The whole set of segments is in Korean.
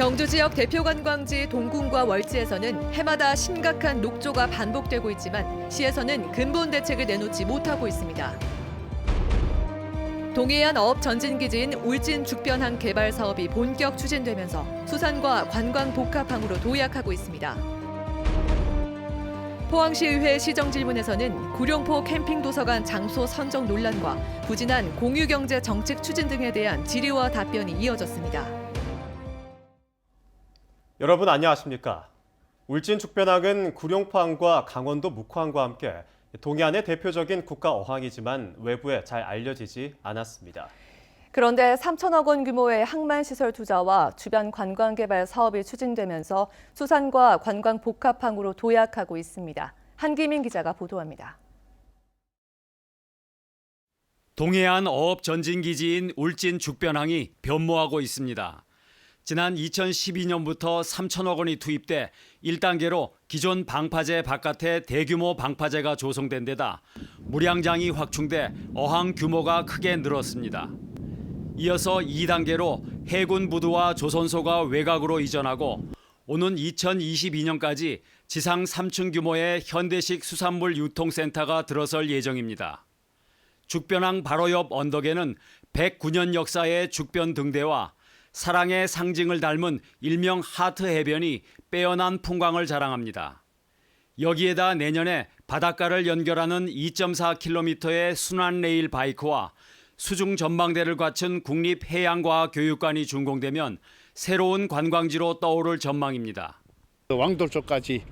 경주 지역 대표 관광지 동궁과 월지에서는 해마다 심각한 녹조가 반복되고 있지만 시에서는 근본 대책을 내놓지 못하고 있습니다. 동해안 어업 전진기지인 울진 죽변항 개발 사업이 본격 추진되면서 수산과 관광 복합항으로 도약하고 있습니다. 포항시의회 시정질문에서는 구룡포 캠핑도서관 장소 선정 논란과 부진한 공유경제 정책 추진 등에 대한 질의와 답변이 이어졌습니다. 여러분 안녕하십니까? 울진 죽변항은 구룡포항과 강원도 묵호항과 함께 동해안의 대표적인 국가 어항이지만 외부에 잘 알려지지 않았습니다. 그런데 3천억 원 규모의 항만시설 투자와 주변 관광개발 사업이 추진되면서 수산과 관광 복합항으로 도약하고 있습니다. 한기민 기자가 보도합니다. 동해안 어업 전진기지인 울진 죽변항이 변모하고 있습니다. 지난 2012년부터 3천억 원이 투입돼 1단계로 기존 방파제 바깥에 대규모 방파제가 조성된 데다 물양장이 확충돼 어항 규모가 크게 늘었습니다. 이어서 2단계로 해군 부두와 조선소가 외곽으로 이전하고 오는 2022년까지 지상 3층 규모의 현대식 수산물 유통센터가 들어설 예정입니다. 죽변항 바로 옆 언덕에는 109년 역사의 죽변 등대와 사랑의 상징을 닮은 일명 하트 해변이 빼어난 풍광을 자랑합니다. 여기에다 내년에 바닷가를 연결하는 2.4km의 순환 레일 바이크와 수중 전망대를 갖춘 국립해양과학교육관이 준공되면 새로운 관광지로 떠오를 전망입니다. 왕돌 쪽까지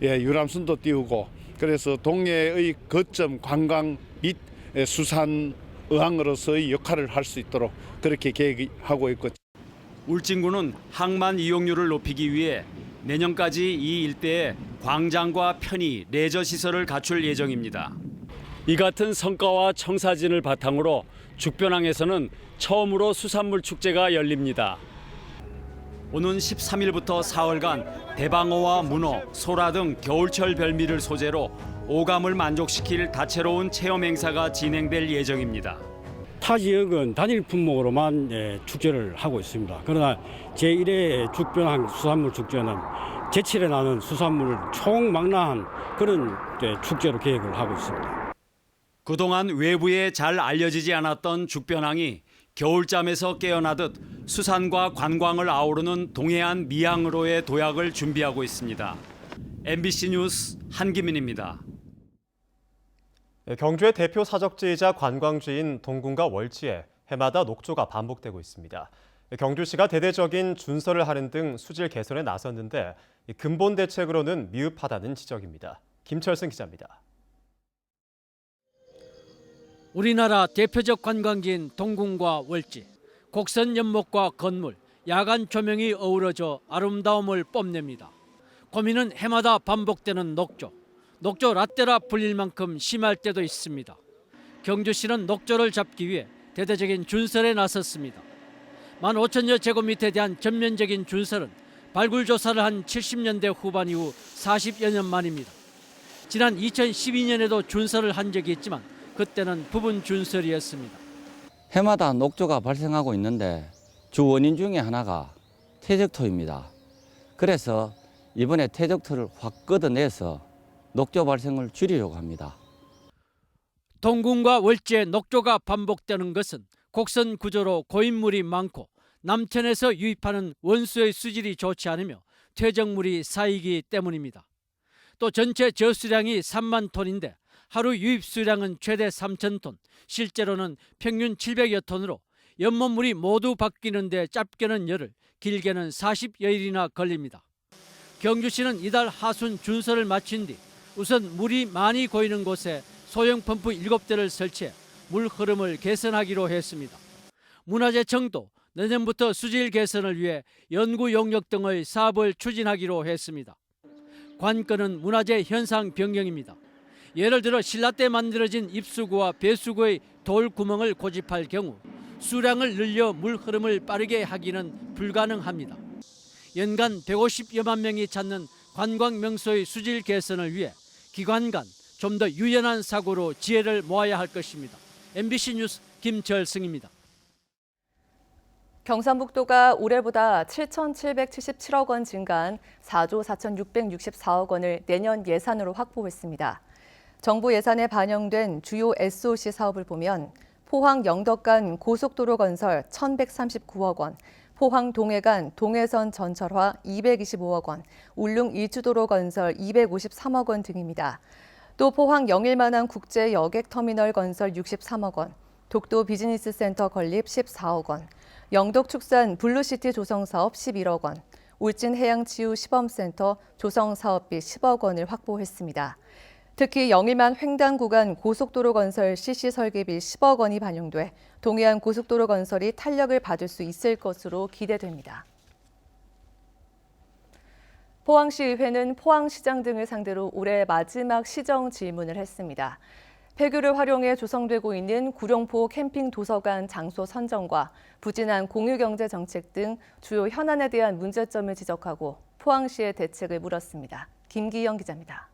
유람선도 띄우고 그래서 동해의 거점 관광 및 수산 어항으로서의 역할을 할 수 있도록 그렇게 계획하고 있고. 울진군은 항만 이용률을 높이기 위해 내년까지 이 일대에 광장과 편의, 레저 시설을 갖출 예정입니다. 이 같은 성과와 청사진을 바탕으로 죽변항에서는 처음으로 수산물 축제가 열립니다. 오는 13일부터 4월간 대방어와 문어, 소라 등 겨울철 별미를 소재로 오감을 만족시킬 다채로운 체험 행사가 진행될 예정입니다. 타 지역은 단일 품목으로만 축제를 하고 있습니다. 그러나 제1회 죽변항 수산물 축제는 제철에 나는 수산물을 총망라한 그런 축제로 계획을 하고 있습니다. 그동안 외부에 잘 알려지지 않았던 죽변항이 겨울잠에서 깨어나듯 수산과 관광을 아우르는 동해안 미항으로의 도약을 준비하고 있습니다. MBC 뉴스 한기민입니다. 경주의 대표 사적지이자 관광지인 동궁과 월지에 해마다 녹조가 반복되고 있습니다. 경주시가 대대적인 준설을 하는 등 수질 개선에 나섰는데 근본 대책으로는 미흡하다는 지적입니다. 김철승 기자입니다. 우리나라 대표적 관광지인 동궁과 월지, 곡선 연못과 건물, 야간 조명이 어우러져 아름다움을 뽐냅니다. 고민은 해마다 반복되는 녹조. 녹조 라떼라 불릴 만큼 심할 때도 있습니다. 경주시는 녹조를 잡기 위해 대대적인 준설에 나섰습니다. 15,000여 제곱미터에 대한 전면적인 준설은 발굴 조사를 한 70년대 후반 이후 40여 년 만입니다. 지난 2012년에도 준설을 한 적이 있지만 그때는 부분 준설이었습니다. 해마다 녹조가 발생하고 있는데 주 원인 중에 하나가 퇴적토입니다. 그래서 이번에 퇴적토를 확 걷어내서 녹조 발생을 줄이려고 합니다. 동궁과 월지에 녹조가 반복되는 것은 곡선 구조로 고인물이 많고 남천에서 유입하는 원수의 수질이 좋지 않으며 퇴적물이 쌓이기 때문입니다. 또 전체 저수량이 3만 톤인데 하루 유입 수량은 최대 3,000톤, 실제로는 평균 700여 톤으로 연못물이 모두 바뀌는 데 짧게는 열흘, 길게는 40여일이나 걸립니다. 경주시는 이달 하순 준설을 마친 뒤 우선 물이 많이 고이는 곳에 소형 펌프 7대를 설치해 물 흐름을 개선하기로 했습니다. 문화재청도 내년부터 수질 개선을 위해 연구 용역 등의 사업을 추진하기로 했습니다. 관건은 문화재 현상 변경입니다. 예를 들어 신라 때 만들어진 입수구와 배수구의 돌 구멍을 고집할 경우 수량을 늘려 물 흐름을 빠르게 하기는 불가능합니다. 연간 150여만 명이 찾는 관광 명소의 수질 개선을 위해 기관 간 좀 더 유연한 사고로 지혜를 모아야 할 것입니다. MBC 뉴스 김철승입니다. 경상북도가 올해보다 7,777억 원 증가한 4조 4,664억 원을 내년 예산으로 확보했습니다. 정부 예산에 반영된 주요 SOC 사업을 보면 포항 영덕 간 고속도로 건설 1,139억 원, 포항 동해 간 동해선 전철화 225억 원, 울릉 이주도로 건설 253억 원 등입니다. 또 포항 영일만한 국제 여객터미널 건설 63억 원, 독도 비즈니스 센터 건립 14억 원, 영덕 축산 블루시티 조성 사업 11억 원, 울진 해양치유 시범센터 조성 사업비 10억 원을 확보했습니다. 특히 영일만 횡단 구간 고속도로 건설 CC 설계비 10억 원이 반영돼 동해안 고속도로 건설이 탄력을 받을 수 있을 것으로 기대됩니다. 포항시의회는 포항시장 등을 상대로 올해 마지막 시정 질문을 했습니다. 폐교를 활용해 조성되고 있는 구룡포 캠핑 도서관 장소 선정과 부진한 공유경제 정책 등 주요 현안에 대한 문제점을 지적하고 포항시의 대책을 물었습니다. 김기영 기자입니다.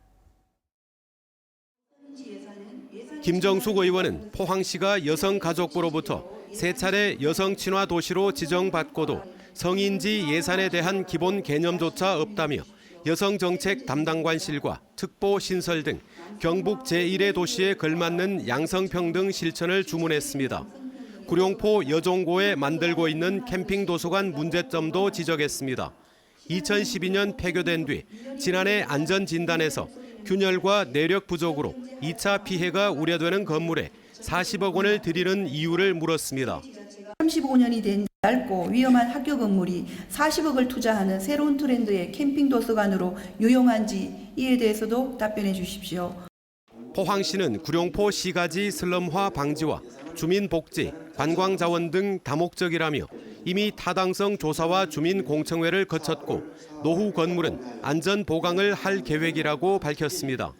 김정숙 의원은 포항시가 여성가족부로부터 세 차례 여성 친화 도시로 지정받고도 성인지 예산에 대한 기본 개념조차 없다며 여성정책 담당관실과 특보 신설 등 경북 제1의 도시에 걸맞는 양성평등 실천을 주문했습니다. 구룡포 여종고에 만들고 있는 캠핑 도서관 문제점도 지적했습니다. 2012년 폐교된 뒤 지난해 안전진단에서 균열과 내력 부족으로 2차 피해가 우려되는 건물에 40억 원을 들이는 이유를 물었습니다. 35년이 된 얇고 위험한 학교 건물이 40억을 투자하는 새로운 트렌드의 캠핑 도서관으로 유용한지 이에 대해서도 답변해 주십시오. 포항시는 구룡포 시가지 슬럼화 방지와 주민복지, 관광자원 등 다목적이라며 이미 타당성 조사와 주민공청회를 거쳤고 노후 건물은 안전보강을 할 계획이라고 밝혔습니다.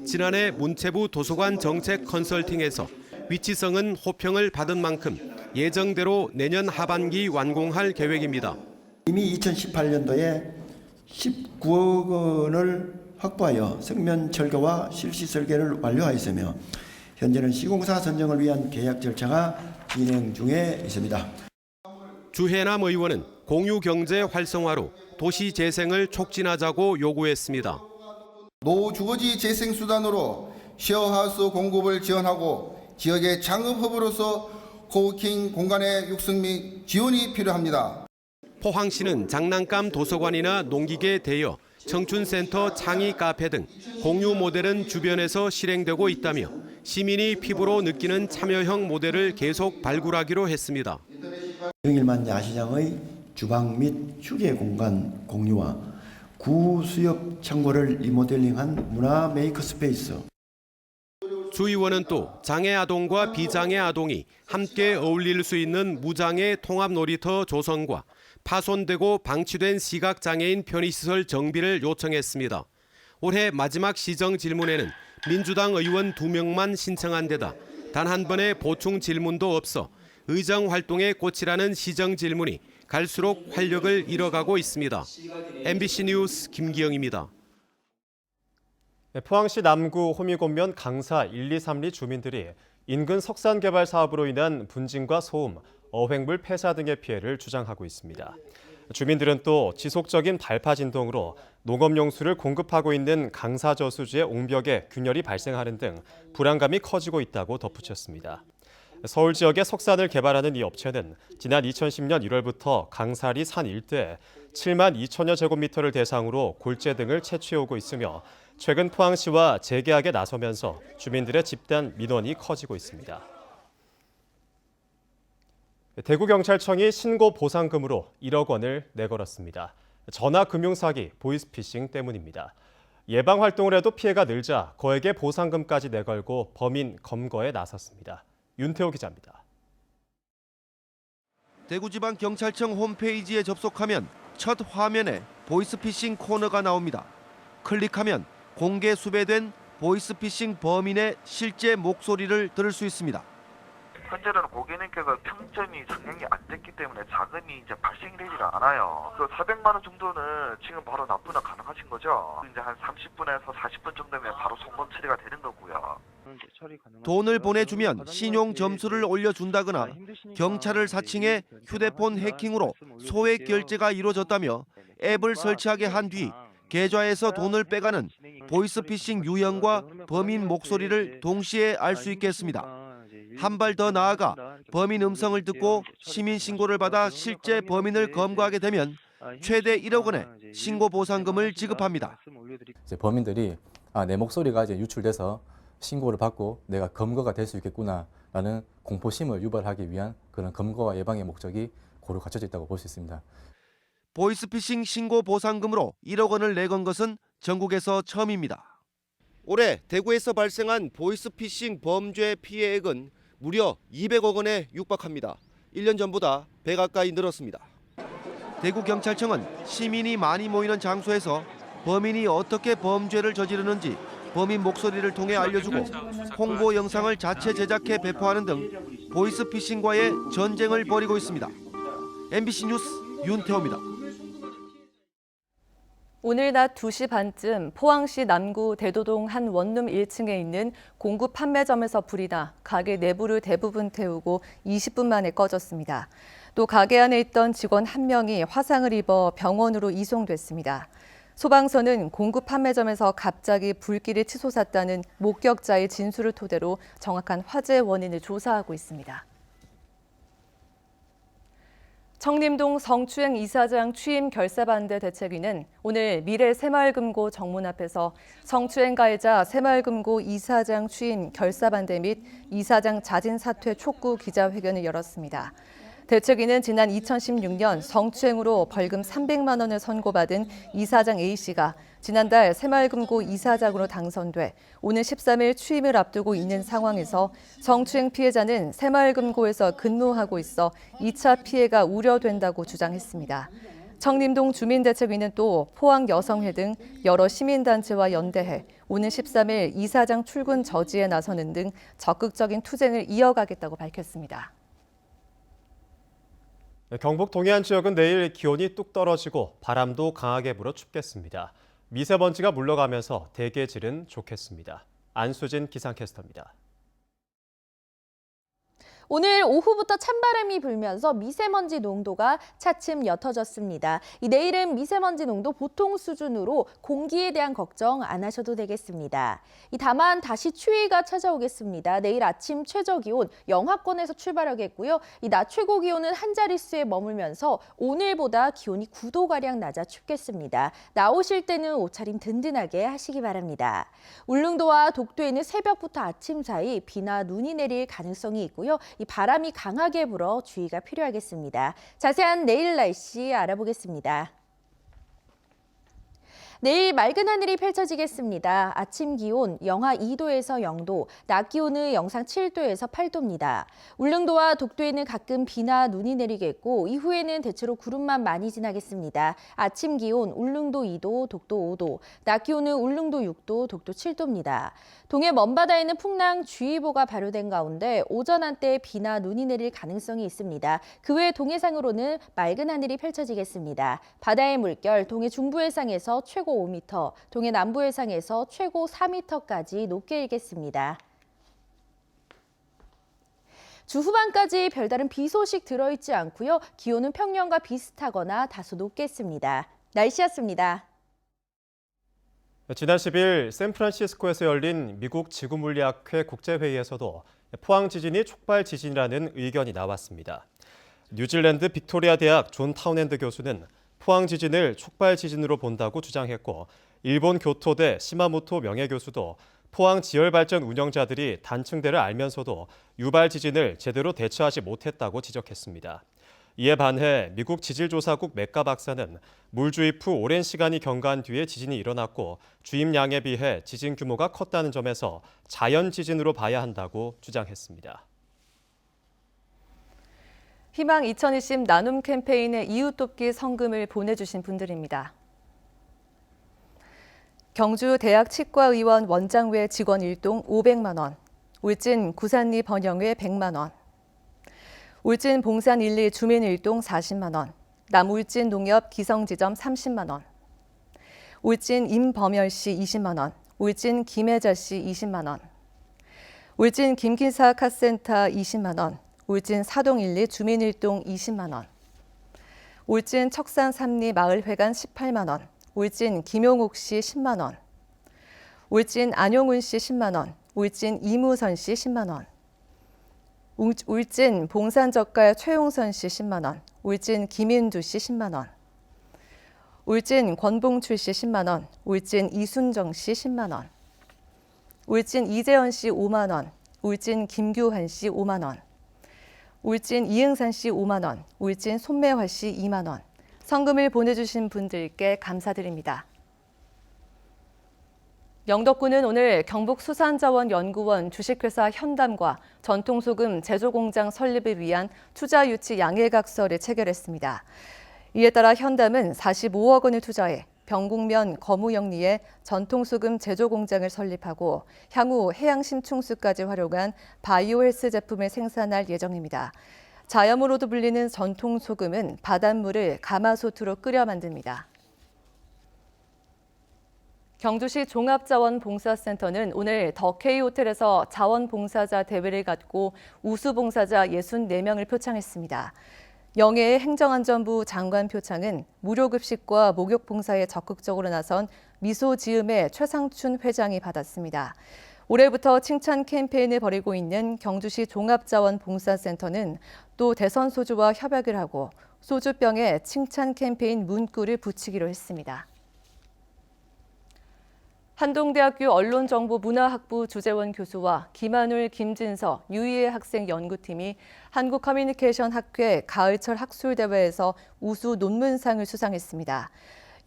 지난해 문체부 도서관 정책 컨설팅에서 위치성은 호평을 받은 만큼 예정대로 내년 하반기 완공할 계획입니다. 이미 2018년도에 19억 원을 확보하여 성면 철거와 실시 설계를 완료하였으며 현재는 시공사 선정을 위한 계약 절차가 진행 중에 있습니다. 주해남 의원은 공유경제 활성화로 도시 재생을 촉진하자고 요구했습니다. 노주거지 재생수단으로 쉐어하우스 공급을 지원하고 지역의 창업허브로서 코워킹 공간의 육성 및 지원이 필요합니다. 포항시는 장난감 도서관이나 농기계 대여, 청춘센터 창의 카페 등 공유 모델은 주변에서 실행되고 있다며 시민이 피부로 느끼는 참여형 모델을 계속 발굴하기로 했습니다. 영일만 야시장의 주방 및 휴게 공간 공유와 구수역 창고를 리모델링한 문화 메이커 스페이스. 주 의원은 또 장애 아동과 비장애 아동이 함께 어울릴 수 있는 무장애 통합 놀이터 조성과 파손되고 방치된 시각장애인 편의시설 정비를 요청했습니다. 올해 마지막 시정 질문에는 민주당 의원 2명만 신청한 데다 단 한 번의 보충 질문도 없어 의정 활동의 꽃이라는 시정 질문이 갈수록 활력을 잃어가고 있습니다. MBC 뉴스 김기영입니다. 포항시 남구 호미곶면 강사 1, 2, 3리 주민들이 인근 석산 개발 사업으로 인한 분진과 소음, 어획물 폐사 등의 피해를 주장하고 있습니다. 주민들은 또 지속적인 발파 진동으로 농업용수를 공급하고 있는 강사 저수지의 옹벽에 균열이 발생하는 등 불안감이 커지고 있다고 덧붙였습니다. 서울 지역에 석산을 개발하는 이 업체는 지난 2010년 1월부터 강사리 산 일대에 7만 2천여 제곱미터를 대상으로 골재 등을 채취해오고 있으며 최근 포항시와 재계약에 나서면서 주민들의 집단 민원이 커지고 있습니다. 대구경찰청이 신고 보상금으로 1억 원을 내걸었습니다. 전화금융사기, 보이스피싱 때문입니다. 예방활동을 해도 피해가 늘자 거액의 보상금까지 내걸고 범인 검거에 나섰습니다. 윤태호 기자입니다. 대구지방경찰청 홈페이지에 접속하면 첫 화면에 보이스피싱 코너가 나옵니다. 클릭하면 공개 수배된 보이스피싱 범인의 실제 목소리를 들을 수 있습니다. 현재는 고객님께서 평점이 상향이 안 됐기 때문에 자금이 이제 발생이 되지가 않아요. 그 400만 원 정도는 지금 바로 납부는 가능하신 거죠. 이제 한 30분에서 40분 정도면 바로 송금 처리가 되는 거고요. 돈을 보내주면 신용 점수를 올려준다거나 경찰을 사칭해 휴대폰 해킹으로 소액 결제가 이루어졌다며 앱을 설치하게 한 뒤 계좌에서 돈을 빼가는 보이스피싱 유형과 범인 목소리를 동시에 알 수 있겠습니다. 한 발 더 나아가 범인 음성을 듣고 시민 신고를 받아 실제 범인을 검거하게 되면 최대 1억 원의 신고 보상금을 지급합니다. 이제 범인들이 내 목소리가 이제 유출돼서 신고를 받고 내가 검거가 될 수 있겠구나라는 공포심을 유발하기 위한 그런 검거와 예방의 목적이 고루 갖춰져 있다고 볼 수 있습니다. 보이스피싱 신고 보상금으로 1억 원을 내건 것은 전국에서 처음입니다. 올해 대구에서 발생한 보이스피싱 범죄 피해액은 무려 200억 원에 육박합니다. 1년 전보다 100 가까이 늘었습니다. 대구경찰청은 시민이 많이 모이는 장소에서 범인이 어떻게 범죄를 저지르는지 범인 목소리를 통해 알려주고 홍보 영상을 자체 제작해 배포하는 등 보이스피싱과의 전쟁을 벌이고 있습니다. MBC 뉴스 윤태호입니다. 오늘 낮 2시 반쯤 포항시 남구 대도동 한 원룸 1층에 있는 공구 판매점에서 불이 나 가게 내부를 대부분 태우고 20분 만에 꺼졌습니다. 또 가게 안에 있던 직원 1명이 화상을 입어 병원으로 이송됐습니다. 소방서는 공구 판매점에서 갑자기 불길이 치솟았다는 목격자의 진술을 토대로 정확한 화재 원인을 조사하고 있습니다. 청림동 성추행 이사장 취임 결사반대 대책위는 오늘 미래 새마을금고 정문 앞에서 성추행 가해자 새마을금고 이사장 취임 결사반대 및 이사장 자진 사퇴 촉구 기자회견을 열었습니다. 대책위는 지난 2016년 성추행으로 벌금 300만 원을 선고받은 이사장 A씨가 지난달 새마을금고 이사장으로 당선돼 오는 13일 취임을 앞두고 있는 상황에서 성추행 피해자는 새마을금고에서 근무하고 있어 2차 피해가 우려된다고 주장했습니다. 청림동 주민대책위는 또 포항여성회 등 여러 시민단체와 연대해 오는 13일 이사장 출근 저지에 나서는 등 적극적인 투쟁을 이어가겠다고 밝혔습니다. 경북 동해안 지역은 내일 기온이 뚝 떨어지고 바람도 강하게 불어 춥겠습니다. 미세먼지가 물러가면서 대기의 질은 좋겠습니다. 안수진 기상캐스터입니다. 오늘 오후부터 찬바람이 불면서 미세먼지 농도가 차츰 옅어졌습니다. 내일은 미세먼지 농도 보통 수준으로 공기에 대한 걱정 안 하셔도 되겠습니다. 다만 다시 추위가 찾아오겠습니다. 내일 아침 최저기온 영하권에서 출발하겠고요. 낮 최고 기온은 한 자릿수에 머물면서 오늘보다 기온이 9도가량 낮아 춥겠습니다. 나오실 때는 옷차림 든든하게 하시기 바랍니다. 울릉도와 독도에는 새벽부터 아침 사이 비나 눈이 내릴 가능성이 있고요. 바람이 강하게 불어 주의가 필요하겠습니다. 자세한 내일 날씨 알아보겠습니다. 내일 맑은 하늘이 펼쳐지겠습니다. 아침 기온 영하 2도에서 0도, 낮 기온은 영상 7도에서 8도입니다. 울릉도와 독도에는 가끔 비나 눈이 내리겠고 이후에는 대체로 구름만 많이 지나겠습니다. 아침 기온 울릉도 2도, 독도 5도, 낮 기온은 울릉도 6도, 독도 7도입니다. 동해 먼바다에는 풍랑주의보가 발효된 가운데 오전 한때 비나 눈이 내릴 가능성이 있습니다. 그 외 동해상으로는 맑은 하늘이 펼쳐지겠습니다. 바다의 물결 동해 중부해상에서 최고 5m, 동해 남부해상에서 최고 4m까지 높게 일겠습니다. 주 후반까지 별다른 비 소식 들어있지 않고요. 기온은 평년과 비슷하거나 다소 높겠습니다. 날씨였습니다. 지난 10일 샌프란시스코에서 열린 미국 지구물리학회 국제회의에서도 포항 지진이 촉발 지진이라는 의견이 나왔습니다. 뉴질랜드 빅토리아 대학 존 타운핸드 교수는 포항 지진을 촉발 지진으로 본다고 주장했고 일본 교토대 시마모토 명예교수도 포항 지열발전 운영자들이 단층대를 알면서도 유발 지진을 제대로 대처하지 못했다고 지적했습니다. 이에 반해 미국 지질조사국 맥가 박사는 물 주입 후 오랜 시간이 경과한 뒤에 지진이 일어났고 주입량에 비해 지진 규모가 컸다는 점에서 자연 지진으로 봐야 한다고 주장했습니다. 희망 2020 나눔 캠페인에 이웃 돕기 성금을 보내주신 분들입니다. 경주 대학 치과의원 원장회 직원 일동 500만 원, 울진 구산리 번영회 100만 원, 울진 봉산 1리 주민 일동 40만 원, 남울진 농협 기성지점 30만 원, 울진 임범열 씨 20만 원, 울진 김혜자 씨 20만 원, 울진 김기사 카센터 20만 원, 울진 사동 1리 주민일동 20만 원, 울진 척산 3리 마을회관 18만 원, 울진 김용욱 씨 10만 원, 울진 안용훈 씨 10만 원, 울진 이무선 씨 10만 원, 울진 봉산젓갈 최용선 씨 10만 원, 울진 김인두 씨 10만 원, 울진 권봉출 씨 10만 원, 울진 이순정 씨 10만 원, 울진 이재현 씨 5만 원, 울진 김규환 씨 5만 원, 울진 이응산 씨 5만 원, 울진 손매화 씨 2만 원. 성금을 보내주신 분들께 감사드립니다. 영덕군은 오늘 경북수산자원연구원 주식회사 현담과 전통소금 제조공장 설립을 위한 투자 유치 양해각서를 체결했습니다. 이에 따라 현담은 45억 원을 투자해 병국면 거무영리에 전통소금 제조공장을 설립하고 향후 해양심충수까지 활용한 바이오헬스 제품을 생산할 예정입니다. 자염으로도 불리는 전통소금은 바닷물을 가마솥으로 끓여 만듭니다. 경주시 종합자원봉사센터는 오늘 더 K호텔에서 자원봉사자 대회를 갖고 우수봉사자 64명을 표창했습니다. 영예의 행정안전부 장관 표창은 무료급식과 목욕봉사에 적극적으로 나선 미소지음의 최상춘 회장이 받았습니다. 올해부터 칭찬 캠페인을 벌이고 있는 경주시 종합자원봉사센터는 또 대선소주와 협약을 하고 소주병에 칭찬 캠페인 문구를 붙이기로 했습니다. 한동대학교 언론정보문화학부 주재원 교수와 김한울, 김진서, 유희애 학생 연구팀이 한국커뮤니케이션학회 가을철 학술대회에서 우수 논문상을 수상했습니다.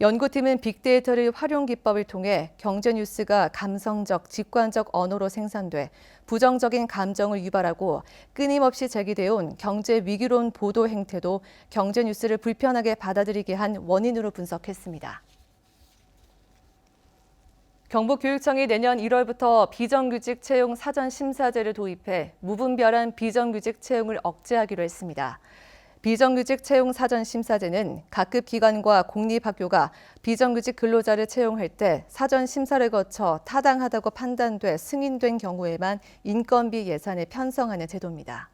연구팀은 빅데이터를 활용 기법을 통해 경제뉴스가 감성적, 직관적 언어로 생산돼 부정적인 감정을 유발하고 끊임없이 제기되어온 경제 위기론 보도 행태도 경제뉴스를 불편하게 받아들이게 한 원인으로 분석했습니다. 경북교육청이 내년 1월부터 비정규직 채용 사전 심사제를 도입해 무분별한 비정규직 채용을 억제하기로 했습니다. 비정규직 채용 사전 심사제는 각급 기관과 공립학교가 비정규직 근로자를 채용할 때 사전 심사를 거쳐 타당하다고 판단돼 승인된 경우에만 인건비 예산을 편성하는 제도입니다.